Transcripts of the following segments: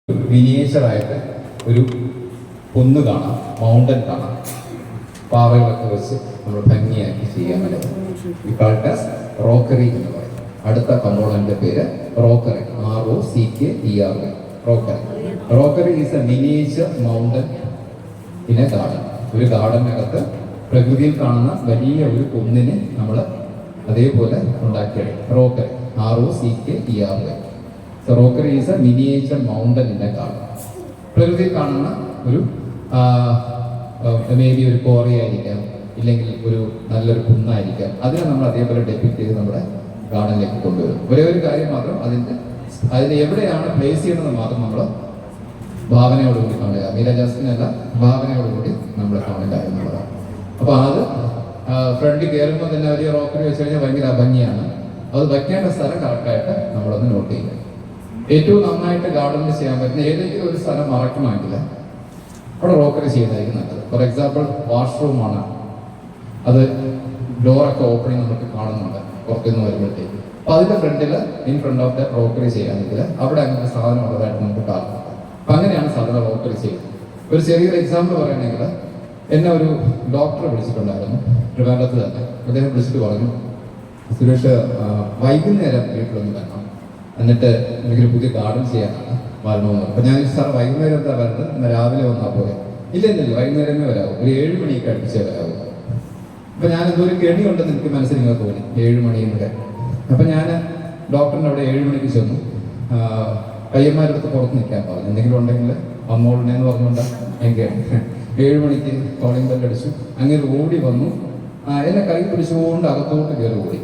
മിനിയേച്ചറായിട്ട് ഒരു കുന്ന് കാണാം, മൗണ്ടൻ കാണാം, പാറകളൊക്കെ വെച്ച് നമ്മൾ ഭംഗിയാക്കി ചെയ്യാൻ പറ്റും. റോക്കറി എന്ന് പറയും. അടുത്ത കമ്പോണന്റിന്റെ പേര് rockery, ROCKERY. Rockery is a miniature mountain in a garden. ഒരു ഗാർഡനകത്ത് പ്രകൃതിയിൽ കാണുന്ന വലിയ ഒരു കുന്നിനെ നമ്മൾ അതേപോലെ ഉണ്ടാക്കിയെടുക്കും. Rockery, ROCKERY. Rockery is a miniature mountain in a garden. പ്രകൃതിയിൽ കാണുന്ന ഒരു മേ ബി ഒരു കോറിയായിരിക്കാം, ഇല്ലെങ്കിൽ ഒരു നല്ലൊരു കുന്നായിരിക്കാം. അതിനെ നമ്മൾ അതേപോലെ ഡെപ്പിക്ട് ചെയ്ത് നമ്മുടെ ഗാർഡനിലേക്ക് കൊണ്ടുവരും. ഒരേ ഒരു കാര്യം മാത്രം, അതിന് എവിടെയാണ് പ്ലേസ് ചെയ്യണമെന്ന് മാത്രം നമ്മൾ ഭാവനയോടുകൂടി കാണുക. മീരാജാസ്റ്റിനല്ല, ഭാവനയോടുകൂടി നമ്മൾ കാണുക എന്നുള്ളതാണ്. അപ്പോൾ അത് ഫ്രണ്ടിൽ കയറുമ്പോൾ തന്നെ വലിയ റോക്കറി വെച്ച് കഴിഞ്ഞാൽ ഭയങ്കര ഭംഗിയാണ്. അത് വയ്ക്കേണ്ട സ്ഥലം കറക്റ്റായിട്ട് നമ്മളൊന്ന് നോട്ട് ചെയ്യുക. ഏറ്റവും നന്നായിട്ട് ഗാർഡനിൽ ചെയ്യാൻ പറ്റുന്ന ഏതെങ്കിലും ഒരു സ്ഥലം മറക്കണമെങ്കിൽ അവിടെ റോക്കറി ചെയ്യുന്നതായിരിക്കും നല്ലത്. ഫോർ എക്സാമ്പിൾ വാഷ്റൂമാണ്, അത് ഡോറൊക്കെ ഓപ്പണിങ് നമുക്ക് കാണുന്നുണ്ട് പുറത്തുനിന്ന് വരുമ്പോഴത്തേക്ക്. അപ്പോൾ അതിൻ്റെ ഫ്രണ്ടിൽ in front of the rockery ചെയ്യുകയാണെങ്കിൽ അവിടെ അങ്ങനത്തെ സാധനം ഉള്ളതായിട്ട് നമുക്ക് കാണുന്നുണ്ട്. അപ്പം അങ്ങനെയാണ് സാധാരണ റോക്കറി ചെയ്യുന്നത്. ഒരു ചെറിയൊരു എക്സാമ്പിൾ പറയുകയാണെങ്കിൽ, എന്നെ ഒരു ഡോക്ടറെ വിളിച്ചിട്ടുണ്ടായിരുന്നു ട്രിവാൻഡ്രത്ത് തന്നെ. അദ്ദേഹം വിളിച്ചിട്ട് പറഞ്ഞു, സുരേഷ് വൈകുന്നേരം വീട്ടിലൊന്ന് വരണം, എന്നിട്ട് എനിക്കൊരു പുതിയ ഗാർഡൻ ചെയ്യാനാണ് വരണമെന്ന് പറഞ്ഞു. അപ്പോൾ ഞാൻ സാർ വൈകുന്നേരം എന്താ വരുന്നത്, ഇന്ന് രാവിലെ വന്നാൽ പോലെ. ഇല്ല വൈകുന്നേരമേ വരാവും, ഒരു 7 മണിയൊക്കെ അടുപ്പിച്ചേ വരാവും. അപ്പം ഞാൻ എന്തോരം കെണി ഉണ്ടെന്ന് എനിക്ക് മനസ്സിൽ ഇങ്ങനെ തോന്നി, 7 മണിന്നൊക്കെ. അപ്പം ഞാൻ ഡോക്ടറിൻ്റെ അവിടെ 7 മണിക്ക് ചെന്നു. പയ്യന്മാരുടെ അടുത്ത് പുറത്ത് നിൽക്കാൻ പറഞ്ഞു, എന്തെങ്കിലും ഉണ്ടെങ്കിൽ വന്നോളണേന്ന് പറഞ്ഞുകൊണ്ട് എനിക്ക് 7 മണിക്ക് കോളിംഗ് ബെൽ അടിച്ചു. അങ്ങനെ ഓടി വന്നു, എന്നെ കൈ പിടിച്ചുകൊണ്ട് അകത്തോട്ട് കയറി ഓടി.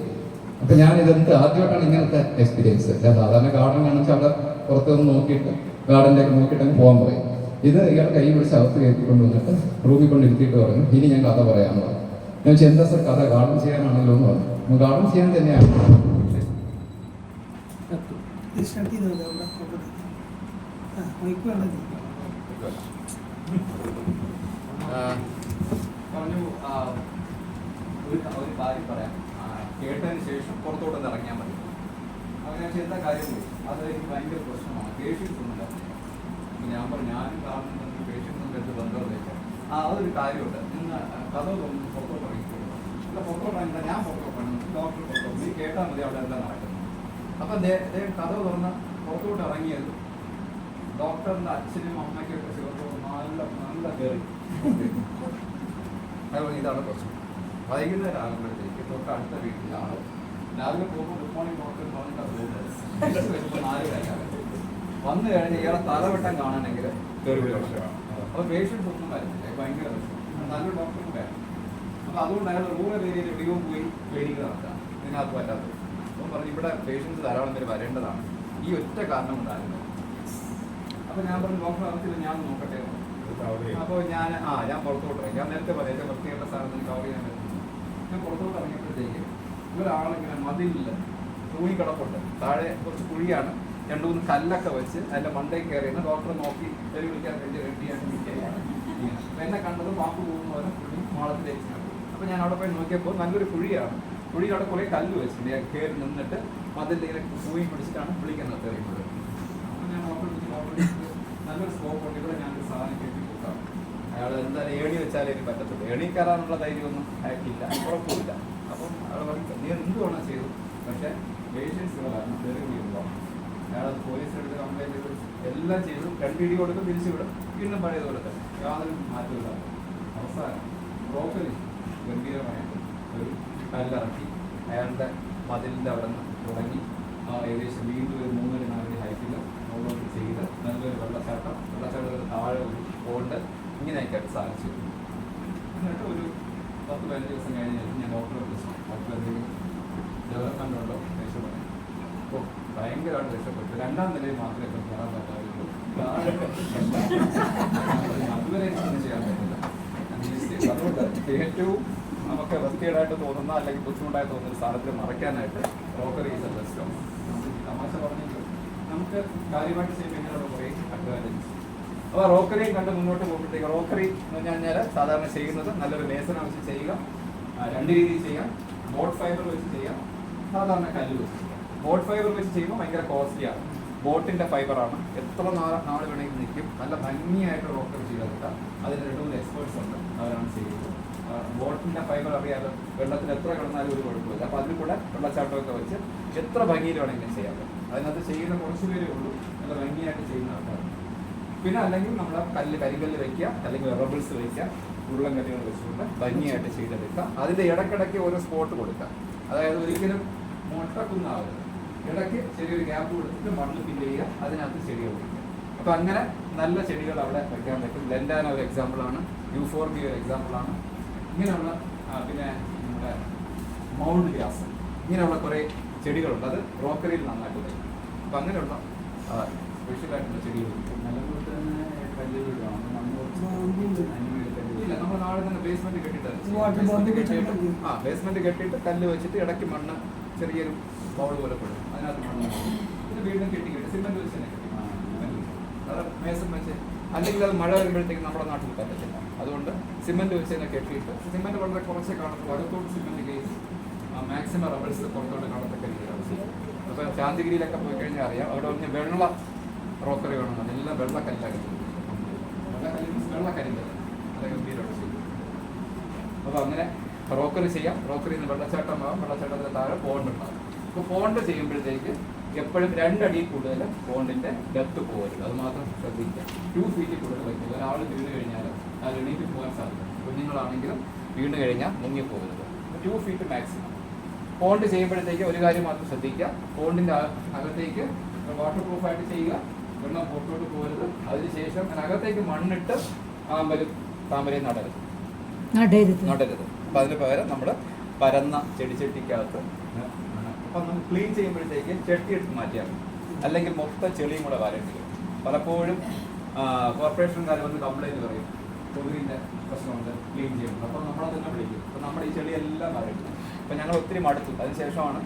അപ്പം ഞാൻ ഇതെന്ത് ആദ്യമായിട്ടാണ് ഇങ്ങനത്തെ എക്സ്പീരിയൻസ്. ഞാൻ സാധാരണ ഗാർഡൻ കാണിച്ചാൽ അവിടെ പുറത്ത് നിന്ന് നോക്കിയിട്ട് ഗാർഡനിലേക്ക് നോക്കിയിട്ട് അങ്ങ് പോകാൻ പറയും. ഇത് ഇയാൾ കൈ പിടിച്ച് അകത്ത് കയറ്റിക്കൊണ്ട് വന്നിട്ട് റൂമിൽ കൊണ്ട് ഇരുത്തിയിട്ട് പറഞ്ഞു, ഇനി ഞാൻ കഥ പറയാമെന്ന് പറഞ്ഞു. ഞാൻ വെച്ചാൽ എന്താ സാർ കഥ, ഗാർഡൻ ചെയ്യാനാണല്ലോ എന്ന് പറഞ്ഞു. ഗാർഡൻ ചെയ്യാൻ തന്നെയാണ്. പറഞ്ഞു ഒരു കാര്യം പറയാം, കേട്ടതിന് ശേഷം പുറത്തോട്ടൊന്ന് ഇറങ്ങിയാൽ മതി. അപ്പോൾ ഞാൻ എന്താ കാര്യം, അത് എനിക്ക് ഭയങ്കര പ്രശ്നമാണ്, പേഷ്യൻസ് ഒന്നുമില്ല. ഞാൻ പറഞ്ഞു, ഞാനും കാണുന്നുണ്ടെങ്കിൽ പേഷ്യൻസിൻ്റെ അടുത്ത് ബന്ധമില്ല. അതൊരു കാര്യമുണ്ട്, നിങ്ങൾ കഥ തോന്നുന്നു പുറത്തോട്ട് ഇറങ്ങിക്കോളൂ. അല്ല പുറത്തോട്ട് ഇറങ്ങില്ല, ഞാൻ പുറത്തോട്ടാണ്, ഡോക്ടർ പുറത്തോട്ട്, നീ കേട്ടാൽ മതി അവിടെ എന്താ നടക്കുന്നത്. അപ്പം അദ്ദേഹം കഥ തുറന്ന് പുറത്തോട്ട് ഇറങ്ങിയത് ഡോക്ടറിൻ്റെ അച്ഛനും അമ്മയ്ക്കൊക്കെ സുഖത്തോട് നല്ല കയറി. അതുപോലെ ഇതാണ് പ്രശ്നം. വൈകുന്നേരം ആകുമ്പോഴത്തേക്ക് തൊട്ട് അടുത്ത വീട്ടിലാണ്. രാവിലെ പോകുമ്പോൾ ഗുഡ് മോർണിംഗ് ഡോക്ടർ പറഞ്ഞിട്ടാണ് പോകുന്നത്. വരുമ്പോൾ 4 കഴിഞ്ഞാൽ വന്നു കഴിഞ്ഞാൽ ഇയാളെ തലവെട്ടം കാണാനെങ്കിൽ കയറി പ്രശ്നമാണ്. അപ്പോൾ പേഷ്യൻസ് ഒന്നും വരുന്നില്ല, ഭയങ്കര പ്രശ്നം. നല്ലൊരു ഡോക്ടർക്ക് വേണം. അപ്പോൾ അതുകൊണ്ട് അയാൾ റൂറൽ ഏരിയയിൽ എവിടെയോ പോയി ക്ലിനിക്ക് നടത്താം, ഇതിനകത്ത് പറ്റാത്തത്. അപ്പം പറഞ്ഞു, ഇവിടെ പേഷ്യൻസ് ധാരാളം പേര് വരേണ്ടതാണ്, ഈ ഒറ്റ കാരണം ഉണ്ടായിരുന്നു. അപ്പോൾ ഞാൻ പറഞ്ഞു, ഡോക്ടർ അറിയില്ല, ഞാൻ നോക്കട്ടെ. അപ്പോൾ ഞാൻ പുറത്തോട്ട് ഇറങ്ങി. ഞാൻ നേരത്തെ പറയാം, എൻ്റെ വൃത്തിയുള്ള സാധനത്തിന് കവർ ചെയ്യാൻ പറ്റും. ഞാൻ പുറത്തോട്ട് ഇറങ്ങിയപ്പോഴത്തേക്ക് ഒരാളിങ്ങനെ മതിലിൽ തൂങ്ങി കിടപ്പുണ്ട്. താഴെ കുറച്ച് കുഴിയാണ്, 2-3 കല്ലൊക്കെ വെച്ച് അതിൻ്റെ മണ്ടയിൽ കയറിയാണ്. ഡോക്ടറെ നോക്കി തെറി വിളിക്കാൻ വേണ്ടി റെഡിയായിട്ട് നിൽക്കുകയാണ്. അപ്പം എന്നെ കണ്ടത് വാക്ക് പോകുന്ന പോലെ കുഴി മാളത്തിലേക്ക് കണ്ടു. അപ്പോൾ ഞാൻ അവിടെ പോയി നോക്കിയപ്പോൾ നല്ലൊരു കുഴിയാണ്. കുഴിയിൽ അവിടെ കുറേ കല്ല് വെച്ചിട്ടുണ്ട്. ഞാൻ കയറി നിന്നിട്ട് മതിലിൽ ഇങ്ങനെ തൂങ്ങി പിടിച്ചിട്ടാണ് വിളിക്കുന്നത് തെറിയുന്നത്. അപ്പോൾ ഞാൻ ഡോക്ടറെ നല്ലൊരു സ്കോപ്പ് ഉണ്ട്, ഇവിടെ ഞാനൊരു സാധനം കെട്ടി കൊടുക്കാം. അയാൾ എന്തായാലും ഏണി വെച്ചാലേ എനിക്ക് പറ്റത്തുള്ളൂ. ഏണി കയറാനുള്ള ധൈര്യമൊന്നും അയാൾക്കില്ല, കുഴപ്പമില്ല. അപ്പം അയാൾ പറയും, നീ എന്തുവേണം ചെയ്തു, പക്ഷേ പേഷ്യൻസുകളാണ് തെറി വിളിക്കുമ്പോൾ. അയാളത് പോലീസിനെടുത്ത് കംപ്ലൈൻറ്റ് ചെയ്ത് എല്ലാം ചെയ്തു. 2 ഇടി കൊടുത്ത് തിരിച്ചു വിടും, വീണ്ടും പഴയതുപോലെ തന്നെ, യാതൊരു മാറ്റമില്ല. അവസാനം റോക്കറി ഗംഭീരമായിട്ട് ഒരു കല്ലിറക്കി അയാളുടെ മതിലിൻ്റെ അവിടെ നിന്ന് തുടങ്ങി ഏകദേശം വീണ്ടും ഒരു 3-4 ഹൈറ്റിൽ മുകളിലോട്ട് ചെയ്ത് നല്ലൊരു വെള്ളച്ചാട്ടത്തിൽ താഴെ ഒരു പോണ്ട് ഇങ്ങനെയൊക്കെയായിട്ട് സാധിച്ചു. എന്നിട്ട് ഒരു 10-15 ദിവസം കഴിഞ്ഞ് ഞാൻ ഡോക്ടറെ വിളിച്ചു. ഡോക്ടർ എന്തെങ്കിലും ഡെവലപ്മെൻ്റ് ഉണ്ടോ ചോദിച്ചു പറഞ്ഞു. അപ്പോൾ ഭയങ്കരമായിട്ട് രക്ഷപ്പെട്ടു. 2ാം നിലയിൽ മാത്രമേ ഇപ്പം കയറാൻ പറ്റാറുള്ളൂ, അതുവരെ എനിക്കൊന്നും ചെയ്യാൻ പറ്റില്ല. അതുകൊണ്ട് ഏറ്റവും നമുക്ക് വൃത്തികേടായിട്ട് തോന്നുന്ന അല്ലെങ്കിൽ ബുദ്ധിമുട്ടായിട്ട് തോന്നുന്ന സാധനത്തിൽ മറയ്ക്കാനായിട്ട് rockery is a best option. തമാശ പറഞ്ഞെങ്കിൽ നമുക്ക് കാര്യമായിട്ട് ചെയ്യുമ്പോൾ ഇങ്ങനെയുള്ള കുറേ അഡ്വാൻറ്റേജസ്. അപ്പോൾ റോക്കറിയും കണ്ട് മുന്നോട്ട് പോകുമ്പോഴത്തേക്ക്, റോക്കറി എന്ന് പറഞ്ഞു കഴിഞ്ഞാൽ സാധാരണ ചെയ്യുന്നത് നല്ലൊരു മേസന വെച്ച് ചെയ്യുക, 2 രീതിയിൽ ചെയ്യാം. ബോട്ട് ഫൈബർ വെച്ച് ചെയ്യാം, സാധാരണ കല്ല് വെച്ച് ചെയ്യാം. ബോട്ട് ഫൈബർ വെച്ച് ചെയ്യുമ്പോൾ ഭയങ്കര കോസ്റ്റ്ലിയാണ്. ബോട്ടിൻ്റെ ഫൈബറാണ്. എത്ര നാൾ വേണമെങ്കിൽ നിൽക്കും. നല്ല ഭംഗിയായിട്ട് റോക്കർ ചെയ്തെടുക്കാം. അതിന് 2-3 എക്സ്പേർട്സ് ഉണ്ട്, അവരാണ് ചെയ്യുന്നത്. ബോട്ടിൻ്റെ ഫൈബർ അറിയാതെ വെള്ളത്തിൽ എത്ര കിടന്നാലും ഒരു കുഴപ്പമില്ല. അപ്പോൾ അതിൽ കൂടെ വെള്ളച്ചാട്ടമൊക്കെ വെച്ച് എത്ര ഭംഗിയിൽ വേണമെങ്കിലും ചെയ്യാം. അതിനകത്ത് ചെയ്യുന്ന കുറച്ച് പേരേ ഉള്ളൂ, നല്ല ഭംഗിയായിട്ട് ചെയ്യുന്ന ആൾക്കാർ. പിന്നെ അല്ലെങ്കിൽ നമ്മൾ കരിങ്കല്ല് വയ്ക്കുക, അല്ലെങ്കിൽ റബിൾസ് വയ്ക്കുക, ഉരുളൻ കല്ലുകൾ വെച്ചുകൊണ്ട് ഭംഗിയായിട്ട് ചെയ്തെടുക്കുക. അതിൻ്റെ ഇടയ്ക്കിടയ്ക്ക് ഓരോ സ്പോട്ട് കൊടുക്കുക. അതായത് ഒരിക്കലും മുട്ടക്കുന്നാവരുത്. ഇടയ്ക്ക് ചെറിയൊരു ഗ്യാപ്പ് കൊടുത്തിട്ട് മണ്ണ് ഫില്ല് ചെയ്യുക, അതിനകത്ത് ചെടികൾ വയ്ക്കുക. അപ്പോൾ അങ്ങനെ നല്ല ചെടികൾ അവിടെ വയ്ക്കാൻ പറ്റും. ലെൻഡാന ഒരു എക്സാമ്പിളാണ്, യൂഫോർബിയ ഒരു എക്സാമ്പിളാണ്. ഇങ്ങനെയുള്ള പിന്നെ നമ്മുടെ മൗണ്ട് ഗ്രാസ്, ഇങ്ങനെയുള്ള കുറേ ചെടികളുണ്ട്. അത് റോക്കറിയിൽ നന്നായിട്ട് വരും. അപ്പം അങ്ങനെയുള്ള സ്പെഷ്യലായിട്ടുള്ള ചെടികൾ ഇല്ല, നമ്മൾ നാളെ തന്നെ ബേസ്മെന്റ് കെട്ടിയിട്ട് ബേസ്മെന്റ് കെട്ടിയിട്ട് കല്ല് വെച്ചിട്ട് ഇടയ്ക്ക് മണ്ണ് ചെറിയൊരു ബൗൾ പോലെ പെടും, അതിനകത്ത് മണ്ണ് ഇത് വീണ്ടും കെട്ടി സിമെന്റ് വെച്ച് തന്നെ കെട്ടി മേസം വെച്ച്. അല്ലെങ്കിൽ അത് മഴ വരുമ്പോഴത്തേക്ക് നമ്മുടെ നാട്ടിൽ പറ്റത്തില്ല. അതുകൊണ്ട് സിമെന്റ് വെച്ച് തന്നെ കെട്ടിയിട്ട് സിമെന്റ് വളരെ കുറച്ചേ കാണത്തുള്ളൂ. അടുത്തോട്ട് സിമെന്റ് കേസ് മാക്സിമം റബിൾസ് പുറത്തോട്ട് കാണത്തക്ക രീതിയിലാണ് ചെയ്യുന്നത്. അപ്പോൾ ശാന്തിഗിരിയിലൊക്കെ പോയി കഴിഞ്ഞാൽ അറിയാം, അവിടെ പറഞ്ഞ വെള്ള റോക്കറി വേണമെന്ന് എല്ലാം വെള്ളക്കല്ലാക്കി വെള്ളക്കരിങ്കല്ല് അതൊക്കെ ഗംഭീരമാണ് ചെയ്യും. അപ്പോൾ അങ്ങനെ റോക്കറി ചെയ്യാം. റോക്കറിയിൽ നിന്ന് വെള്ളച്ചാട്ടമാകും, വെള്ളച്ചാട്ടത്തിന് താഴെ പോണ്ട് ഉണ്ടാകും. അപ്പോൾ പോണ്ട് ചെയ്യുമ്പോഴത്തേക്ക് എപ്പോഴും 2 അടി കൂടുതൽ പോണ്ടിൻ്റെ ഡെപ്ത് പോകരുത്, അത് മാത്രം ശ്രദ്ധിക്കുക. 2 ഫീറ്റ് കൂടുതൽ വയ്ക്കുക. ഒരാൾ വീണ് കഴിഞ്ഞാൽ അത് എണീറ്റ് പോകാൻ സാധിക്കും. കുഞ്ഞുങ്ങളാണെങ്കിലും വീണ് കഴിഞ്ഞാൽ മുങ്ങിപ്പോകരുത്. 2 ഫീറ്റ് മാക്സിമം. പോണ്ട് ചെയ്യുമ്പോഴത്തേക്ക് ഒരു കാര്യം മാത്രം ശ്രദ്ധിക്കുക, പോണ്ടിൻ്റെ അകത്തേക്ക് വാട്ടർ പ്രൂഫായിട്ട് ചെയ്യുക, വെള്ളം പുറത്തോട്ട് പോകരുത്. അതിനുശേഷം അതിനകത്തേക്ക് മണ്ണിട്ട് ആമ്പലും താമരയും നടരുത്. അപ്പം അതിന് പകരം നമ്മൾ പരന്ന ചെടിച്ചട്ടിക്കകത്ത് അപ്പം നമ്മൾ ക്ലീൻ ചെയ്യുമ്പോഴത്തേക്ക് ചെട്ടി എടുത്ത് മാറ്റിയാൽ മതി. അല്ലെങ്കിൽ മൊത്തം ചെളിയും കൂടെ വരേണ്ടി വരും. പലപ്പോഴും കോർപ്പറേഷൻകാർ വന്ന് കംപ്ലൈൻറ്റ് പറയും, കൊതുകിൻ്റെ പ്രശ്നമുണ്ട്, ക്ലീൻ ചെയ്യുന്നത്. അപ്പോൾ നമ്മളത് തന്നെ വിളിക്കും. അപ്പം നമ്മുടെ ഈ ചെളിയെല്ലാം വരേണ്ടി. അപ്പം ഞങ്ങൾ ഒത്തിരി മടുത്തു. അതിനുശേഷമാണ്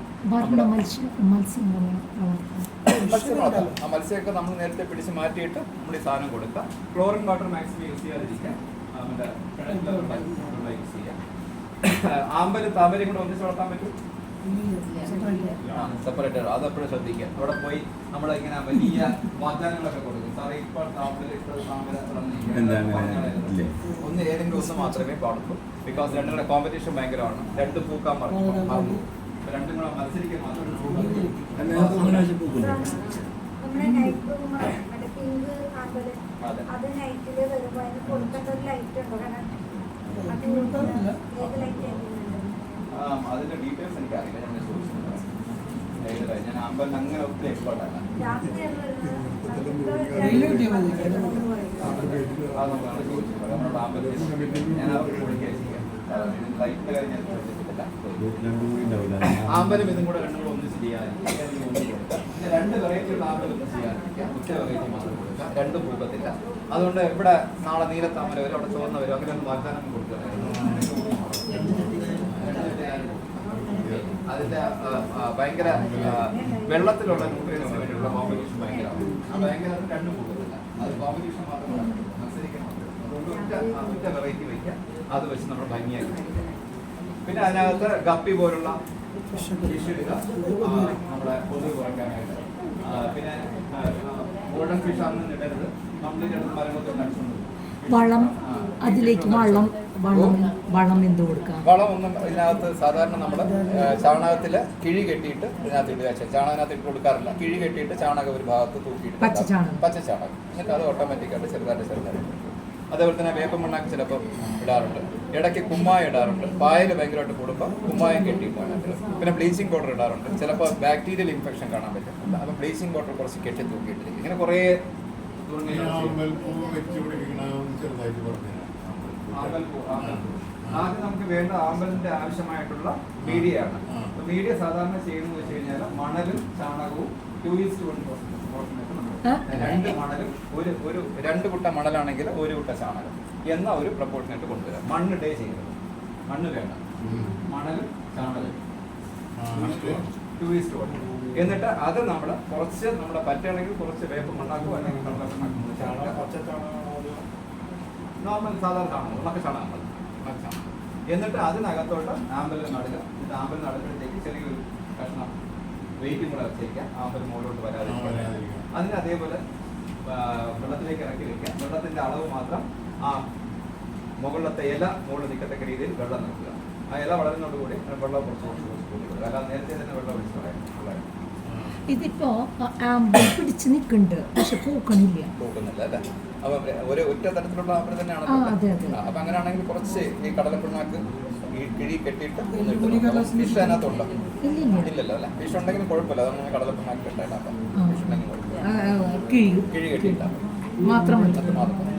ആ മത്സ്യമൊക്കെ നമ്മൾ നേരത്തെ പിടിച്ച് മാറ്റിയിട്ട് നമ്മൾ ഈ സാധനം കൊടുക്കുക. ക്ലോറിൻ വാട്ടർ മാക്സിമം യൂസ് ചെയ്യാതിരിക്കുക, നമ്മുടെ യൂസ് ചെയ്യുക. ആമ്പലും താമരയും കൂടെ ഒന്നിച്ച് വളർത്താൻ പറ്റും, സെപ്പറേറ്റ്. അതെപ്പോഴും ശ്രദ്ധിക്കുക. അവിടെ പോയി നമ്മൾ ഇങ്ങനെ വലിയ വാഗ്ദാനങ്ങളൊക്കെ കൊടുക്കും. സാറേ ഇപ്പോൾ താമര ഒന്ന് ഏതെങ്കിലും ഒന്ന് മാത്രമേ പാടുള്ളൂ. ബിക്കോസ് രണ്ടുകൂടെ കോമ്പറ്റീഷൻ ഭയങ്കരമാണ്. 2 പൂക്കാൻ മറന്നു. രണ്ടും കൂടെ മത്സരിക്കാൻ മാത്രമേ അതിന്റെ ഡീറ്റെയിൽസ് എനിക്കറിയില്ല. ഞാൻ ആമ്പലിന് അങ്ങനെ ഒത്തിരി എക്സ്പേർട്ടല്ല. ആമ്പലും ഇതും കൂടെ 2 കൂടെ ഒന്നിച്ച് ചെയ്യാതിരിക്കുക. 2 വെറൈറ്റിയുള്ള ആമ്പലും ചെയ്യാതിരിക്കുക. ഒറ്റ വെറൈറ്റി മാത്രം കൊടുക്കുക. 2 പൂക്കത്തില്ല. അതുകൊണ്ട് ഇവിടെ നാളെ നീലത്താമര വരും, അവിടെ ചുവന്ന വരും, അങ്ങനെ ഒന്ന് വാഗ്ദാനം കൊടുക്കുക. അതിന്റെ ഭയങ്കര വെള്ളത്തിലുള്ള ന്യൂട്രിയൻസിന് വേണ്ടിയുള്ള കോമ്പറ്റീഷൻ ഭയങ്കരമാണ്. ആ ഭയങ്കര 2 കൂട്ടത്തില്ല. അത് കോമ്പറ്റീഷൻ മാത്രമല്ല, മത്സരിക്കാൻ മാത്രമേ. അതുകൊണ്ട് ഒറ്റ വെറൈറ്റി വയ്ക്കുക. അത് വെച്ച് നമ്മൾ ഭംഗിയാക്കി. പിന്നെ അതിനകത്ത് ഗപ്പി പോലുള്ള ഫിഷ് ഇടുക, നമ്മുടെ കൊതുക് കുറയ്ക്കാനായിട്ട്. പിന്നെ ഗോൾഡൻ ഫിഷ് അന്ന് ഇടരുത്. കംപ്ലീറ്റ് എടുത്ത് മരങ്ങളൊക്കെ നടിച്ചുകൊണ്ട് വളം അതിലേക്ക് വളം എന്ത് കൊടുക്കാം? വളം ഒന്നും ഇതിനകത്ത് സാധാരണ നമ്മൾ ചാണകത്തിൽ കിഴി കെട്ടിയിട്ട് ഇതിനകത്ത് ഇടുക. ചാണകത്തിനകത്ത് ഇട്ട് കൊടുക്കാറില്ല. കിഴി കെട്ടിയിട്ട് ചാണകം ഒരു ഭാഗത്ത് തൂക്കിയിട്ട് പച്ചച്ചാണകം, എന്നിട്ട് അത് ഓട്ടോമാറ്റിക്കായിട്ട് ചെറുതായിട്ട്. അതേപോലെ തന്നെ വേപ്പ മണ്ണാക്ക് ചിലപ്പോൾ ഇടാറുണ്ട്. ഇടയ്ക്ക് കുമ്മായം ഇടാറുണ്ട്. പായൽ ഭയങ്കരമായിട്ട് കൂടുമ്പോൾ കുമ്മായം കെട്ടിയിട്ടാണ്. പിന്നെ ബ്ലീച്ചിങ് പൗഡർ ഇടാറുണ്ട്. ചിലപ്പോൾ ബാക്ടീരിയൽ ഇൻഫെക്ഷൻ കാണാൻ പറ്റും. അപ്പോൾ ബ്ലീച്ചിങ് പൗഡർ കുറച്ച് കെട്ടി തൂക്കിയിട്ടിരിക്കും. ഇങ്ങനെ കുറേ ആദ്യം നമുക്ക് വേണ്ട ആമ്പലിന്റെ ആവശ്യമായിട്ടുള്ള മീഡിയയാണ്. മീഡിയ സാധാരണ ചെയ്യുന്നത് വെച്ച് കഴിഞ്ഞാൽ മണലും ചാണകവും 2:1 2 മണലും ഒരു 2 കുട്ട മണലാണെങ്കിൽ 1 കുട്ട ചാണകം എന്ന ഒരു പ്രപ്പോർഷനായിട്ട് കൊണ്ടുവരാം. മണ്ണ് ഡേ ചെയ്യുന്നത്, മണ്ണ് വേണ്ട, മണലും ചാണകം 2:1. എന്നിട്ട് അത് നമ്മൾ കുറച്ച് നമ്മുടെ പറ്റുകയാണെങ്കിൽ കുറച്ച് വേപ്പ് മണ്ണാക്കും, അല്ലെങ്കിൽ നോർമൽ സാധാരണ ചാണകം, ഉണക്ക ചാണകം. എന്നിട്ട് അതിനകത്തോട്ട് ആമ്പൽ നടുക. എന്നിട്ട് ആമ്പൽ നടുമ്പോഴത്തേക്ക് ചെറിയൊരു കഷ്ണം വെയിറ്റും കൂടെ വെച്ചേക്കാം, ആമ്പൽ മുകളിലോട്ട് വരാതിരിക്കുക. അതിന് അതേപോലെ വെള്ളത്തിലേക്ക് ഇറക്കി വെക്കുക. വെള്ളത്തിന്റെ അളവ് മാത്രം ആ മുകളിലത്തെ ഇല മുകളിൽ നിൽക്കത്തക്ക രീതിയിൽ വെള്ളം നിൽക്കുക. ആ ഇല വളരുന്നതോടുകൂടി വെള്ളം കുറച്ച് കൂട്ടി കൊടുക്കുക. അല്ലാതെ നേരത്തെ തന്നെ വെള്ളം ഒഴിച്ച് കളയാം. ഇതിപ്പോ പിടിച്ച് നിൽക്കുന്നുണ്ട്, പക്ഷെ പൂക്കണില്ല. പൂക്കുന്നില്ല അല്ലേ? അപ്പൊ ഒരു ഒറ്റ തരത്തിലുള്ള ആപ്പിൾ തന്നെയാണ്. അതെ അതെ. അപ്പൊ അങ്ങനെയാണെങ്കിൽ കുറച്ച് ഈ കടലപ്പിണ്ണാക്ക് ഈ കിഴി കെട്ടിയിട്ട് ഫിഷ് അതിനകത്തുണ്ടോ? ഇല്ലല്ലോ അല്ലേ? ഫിഷ് ഉണ്ടെങ്കിലും കുഴപ്പമില്ല. അതാണ് കടലപ്പിണ്ണാക്ക് ഇട്ടാൽ ഫിഷ് ഉണ്ടെങ്കിൽ കുഴപ്പമില്ല. കിഴി കിഴി കെട്ടിയിട്ടാൽ മാത്രമല്ല. മാത്രം